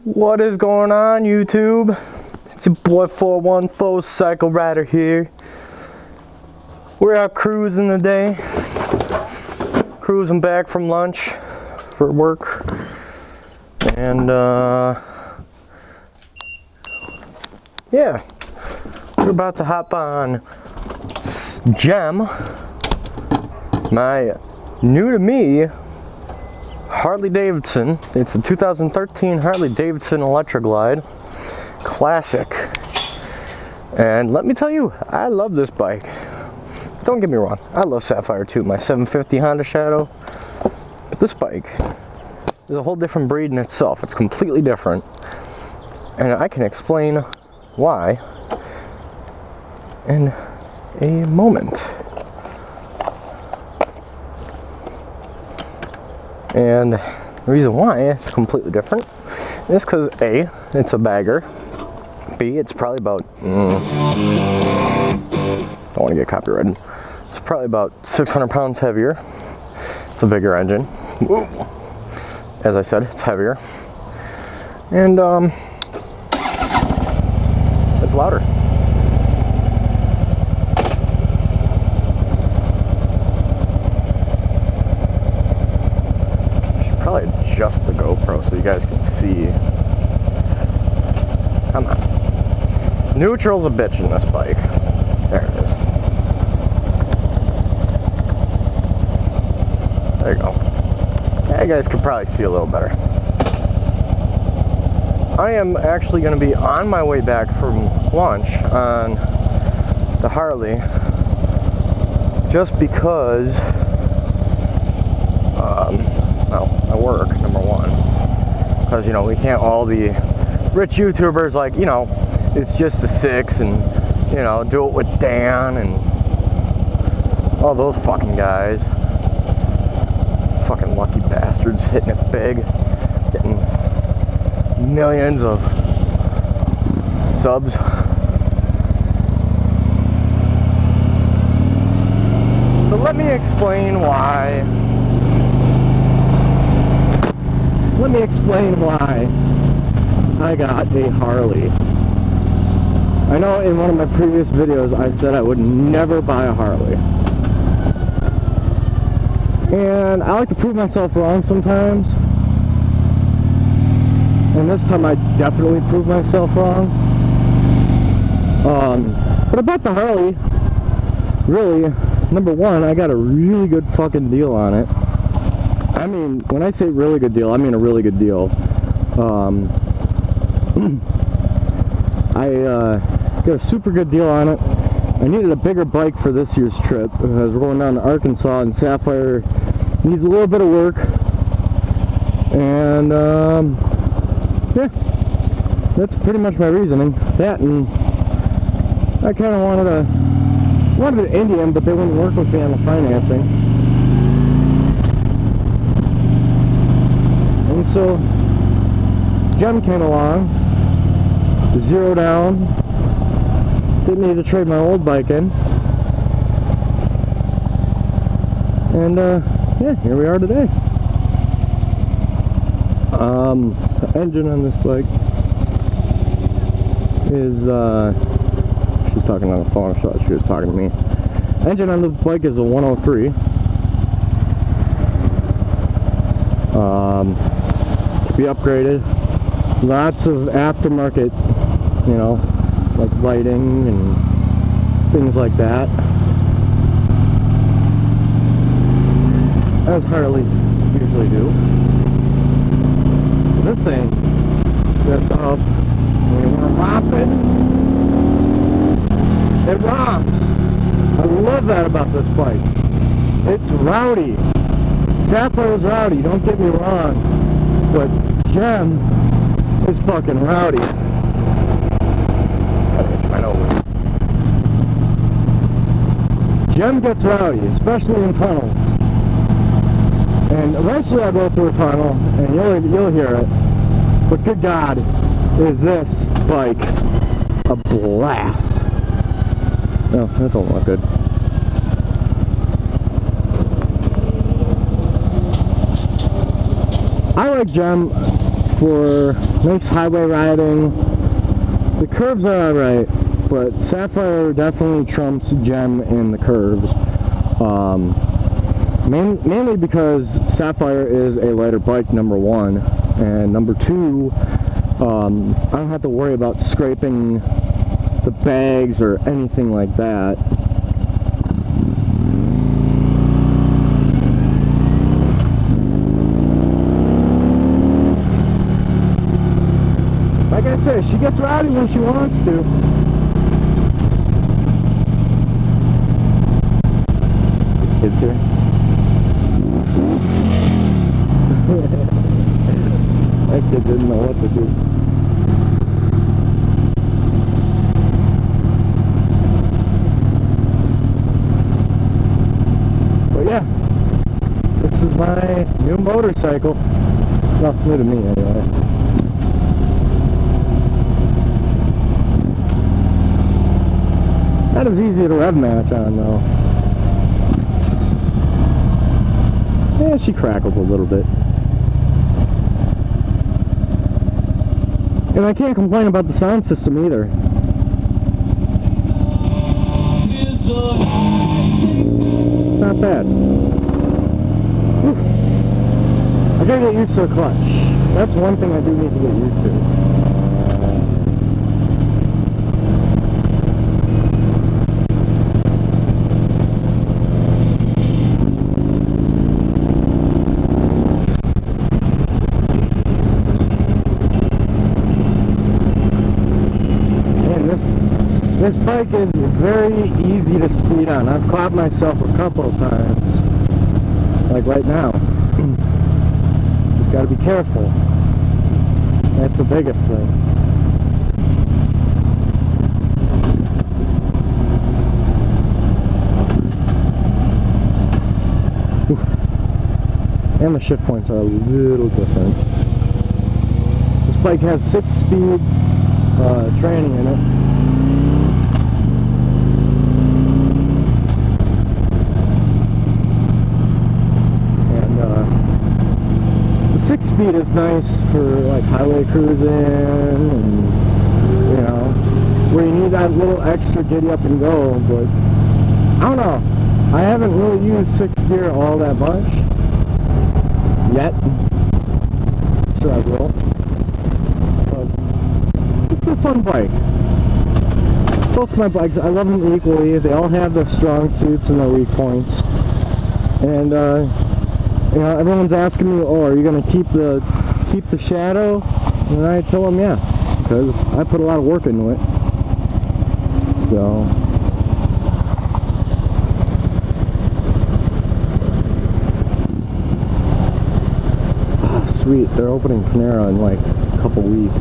What is going on, YouTube? It's your boy 414 Cycle Rider here. We're out cruising today. Cruising back from lunch for work. And yeah, we're about to hop on Gem, my new to me Harley Davidson. It's a 2013 Harley Davidson Electra Glide Classic. And let me tell you, I love this bike. Don't get me wrong, I love Sapphire too, my 750 Honda Shadow. But this bike is a whole different breed in itself. It's completely different. And I can explain why in a moment. And the reason why it's completely different is because A, it's a bagger. B, it's probably about, don't want to get copyrighted. It's probably about 600 pounds heavier. It's a bigger engine. As I said, it's heavier. And it's louder. Probably adjust the GoPro so you guys can see. Come on. Neutral's a bitch in this bike. There it is. There you go. Yeah, you guys could probably see a little better. I am actually going to be on my way back from lunch on the Harley just because well, I work, number one, because, you know, we can't all be rich YouTubers like, you know, it's just a 6 and, you know, do it with Dan and all those fucking guys. Fucking lucky bastards hitting it big, getting millions of subs. So let me explain why. Let me explain why I got a Harley. I know in one of my previous videos I said I would never buy a Harley. And I like to prove myself wrong sometimes. And this time I definitely proved myself wrong. But about the Harley, really, number one, I got a really good fucking deal on it. I mean, when I say really good deal, I mean a really good deal. I got a super good deal on it. I needed a bigger bike for this year's trip because we're going down to Arkansas and Sapphire needs a little bit of work. And yeah, that's pretty much my reasoning. That, and I kind of wanted an Indian, but they wouldn't work with me on the financing. And so Gem came along, 0 down, didn't need to trade my old bike in, and yeah, here we are today. The engine on this bike is, she's talking on the phone, I thought she was talking to me. Engine on the bike is a 103. Be upgraded. Lots of aftermarket, you know, like lighting and things like that, as Harleys usually do. This thing gets up when you want to romp it. It romps. I love that about this bike. It's rowdy. Sapphire is rowdy, don't get me wrong, but Gem is fucking rowdy. Gotta itch my nose. Gem gets rowdy, especially in tunnels. And eventually I'll go through a tunnel and you'll hear it. But good God, is this bike a blast. No, that don't look good. I like Gem for nice highway riding. The curves are alright, but Sapphire definitely trumps Gem in the curves. Mainly because Sapphire is a lighter bike, number one, and number two, I don't have to worry about scraping the bags or anything like that. Like I said, she gets rowdy when she wants to. This kid's here. That kid didn't know what to do. But yeah, this is my new motorcycle. Well, new to me anyway. Not as easy to rev match on though. Yeah, she crackles a little bit. And I can't complain about the sound system either. It's not bad. Whew. I gotta get used to the clutch. That's one thing I do need to get used to. This bike is very easy to speed on. I've caught myself a couple of times, like right now. Just got to be careful. That's the biggest thing. Oof. And the shift points are a little different. This bike has 6-speed training in it. The 6-speed is nice for like highway cruising and, you know, where you need that little extra giddy up and go, but I don't know. I haven't really used 6th gear all that much yet. Sure I will. But it's a fun bike. Both my bikes, I love them equally. They all have their strong suits and their weak points. And you know, everyone's asking me, oh, are you going to keep the Shadow? And I tell them, yeah, because I put a lot of work into it. So oh, sweet, they're opening Panera in like a couple weeks.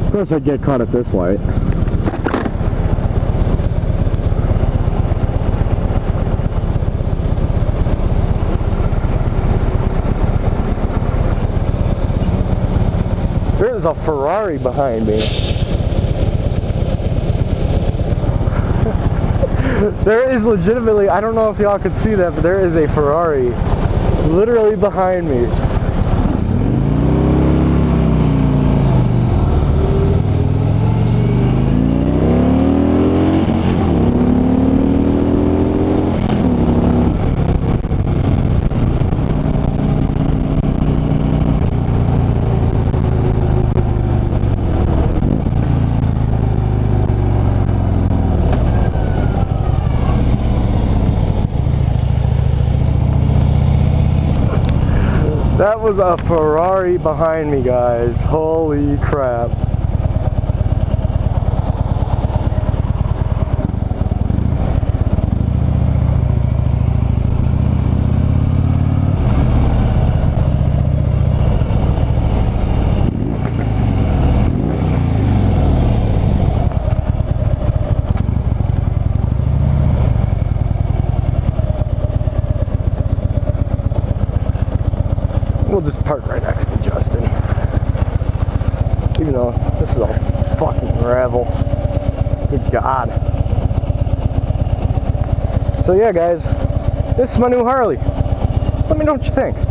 Of course I'd get caught at this light. There is a Ferrari behind me. There is legitimately, I don't know if y'all could see that, but there is a Ferrari literally behind me. That was a Ferrari behind me, guys. Holy crap. We'll just park right next to Justin. Even though this is all fucking gravel. Good God. So yeah, guys, this is my new Harley. Let me know what you think.